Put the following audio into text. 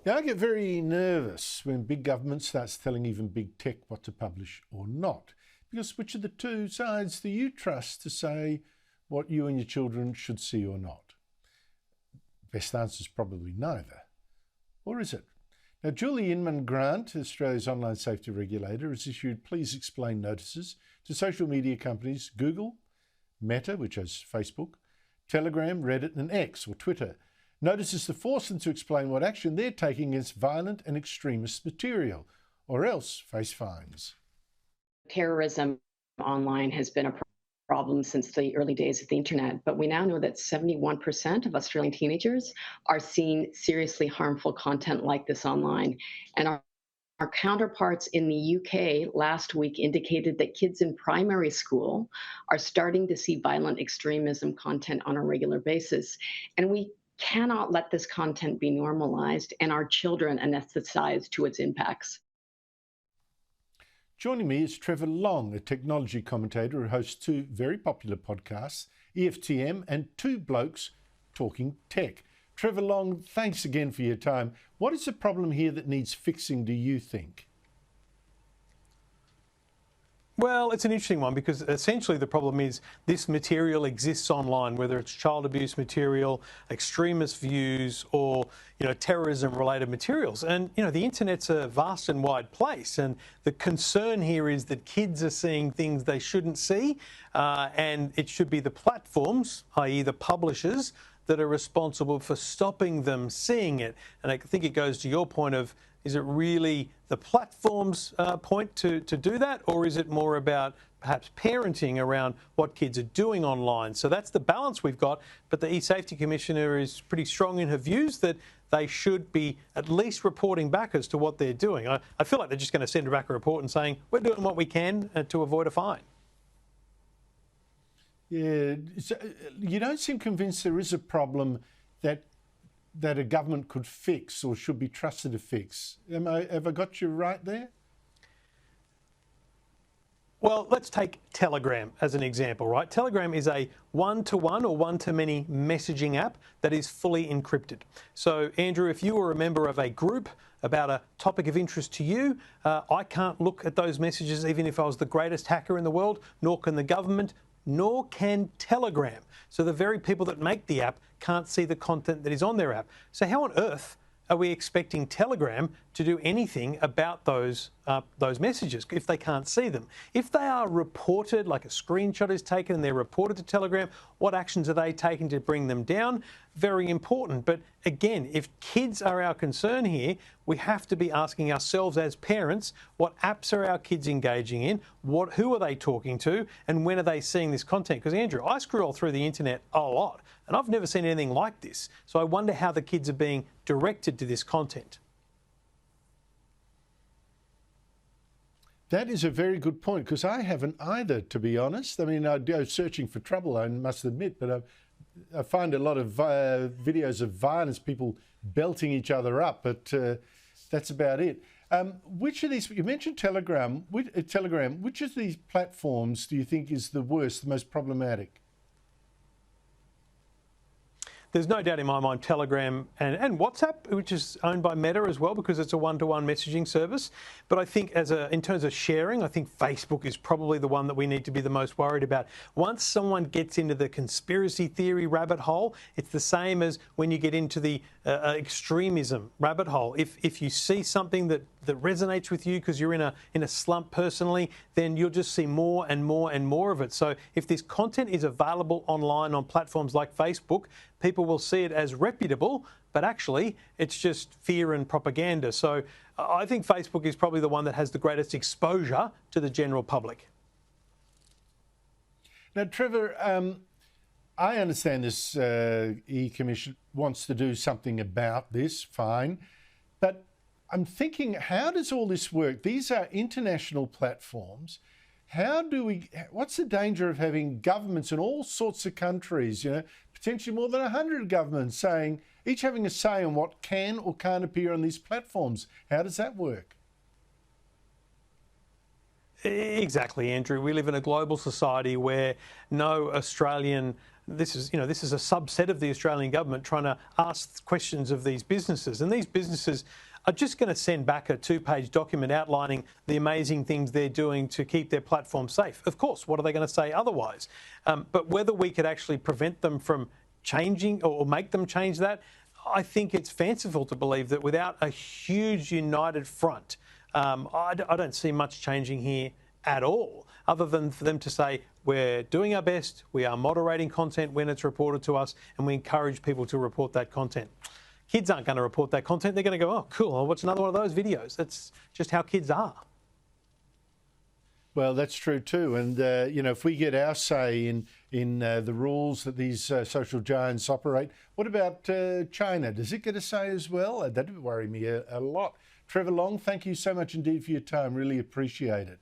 Yeah, I get very nervous when big government starts telling even big tech what to publish or not. Because which of the two sides do you trust to say what you and your children should see or not? Best answer is probably neither. Or is it? Now, Julie Inman-Grant, Australia's online safety regulator, has issued please explain notices to social media companies Google, Meta, which has Facebook, Telegram, Reddit and X or Twitter. Notices to force them to explain what action they're taking against violent and extremist material, or else face fines. Terrorism online has been a problem since the early days of the internet, but we now know that 71% of Australian teenagers are seeing seriously harmful content like this online. And our counterparts in the UK last week indicated that kids in primary school are starting to see violent extremism content on a regular basis. And we cannot let this content be normalized and our children anesthetized to its impacts. Joining me is Trevor Long, a technology commentator who hosts two very popular podcasts, EFTM and Two Blokes Talking Tech. Trevor Long, thanks again for your time. What is the problem here that needs fixing, do you think? Well, it's an interesting one because essentially the problem is this material exists online, whether it's child abuse material, extremist views, or terrorism-related materials. And the internet's a vast and wide place, and the concern here is that kids are seeing things they shouldn't see, and it should be the platforms, i.e., the publishers, that are responsible for stopping them seeing it. And I think it goes to your point of, is it really the platform's point to do that, or is it more about perhaps parenting around what kids are doing online? So that's the balance we've got. But the eSafety Commissioner is pretty strong in her views that they should be at least reporting back as to what they're doing. I feel like they're just going to send back a report and saying, we're doing what we can to avoid a fine. Yeah, so you don't seem convinced there is a problem that a government could fix or should be trusted to fix. Have I got you right there? Well, let's take Telegram as an example, right? Telegram is a one-to-one or one-to-many messaging app that is fully encrypted. So, Andrew, if you were a member of a group about a topic of interest to you, I can't look at those messages even if I was the greatest hacker in the world, nor can the government, nor can Telegram. So the very people that make the app can't see the content that is on their app. So how on earth are we expecting Telegram to do anything about those messages if they can't see them? If they are reported, like a screenshot is taken and they're reported to Telegram, what actions are they taking to bring them down? Very important. But again, if kids are our concern here, we have to be asking ourselves as parents, what apps are our kids engaging in? Who are they talking to? And when are they seeing this content? Because Andrew, I scroll through the internet a lot and I've never seen anything like this. So I wonder how the kids are being directed to this content. That is a very good point, because I haven't either, to be honest. I mean, I go searching for trouble, I must admit, but I find a lot of videos of violence, people belting each other up, but that's about it. Which of these, you mentioned Telegram, which of these platforms do you think is the worst, the most problematic? There's no doubt in my mind Telegram and WhatsApp, which is owned by Meta as well, because it's a one-to-one messaging service. But I think in terms of sharing, I think Facebook is probably the one that we need to be the most worried about. Once someone gets into the conspiracy theory rabbit hole, it's the same as when you get into the extremism rabbit hole. If you see something that resonates with you because you're in a slump personally, then you'll just see more and more and more of it. So if this content is available online on platforms like Facebook, people will see it as reputable, but actually it's just fear and propaganda. So I think Facebook is probably the one that has the greatest exposure to the general public. Now, Trevor, I understand this E-Commission wants to do something about this, fine, but I'm thinking, how does all this work? These are international platforms. What's the danger of having governments in all sorts of countries, potentially more than 100 governments each having a say on what can or can't appear on these platforms? How does that work? Exactly, Andrew. We live in a global society where no Australian this is a subset of the Australian government trying to ask questions of these businesses, and these businesses are just going to send back a 2-page document outlining the amazing things they're doing to keep their platform safe. Of course, what are they going to say otherwise? But whether we could actually prevent them from changing or make them change that, I think it's fanciful to believe that without a huge united front, I don't see much changing here at all, other than for them to say, we're doing our best, we are moderating content when it's reported to us, and we encourage people to report that content. Kids aren't going to report that content. They're going to go, oh, cool, I'll watch another one of those videos. That's just how kids are. Well, that's true too. And, if we get our say in the rules that these social giants operate, what about China? Does it get a say as well? That would worry me a lot. Trevor Long, thank you so much indeed for your time. Really appreciate it.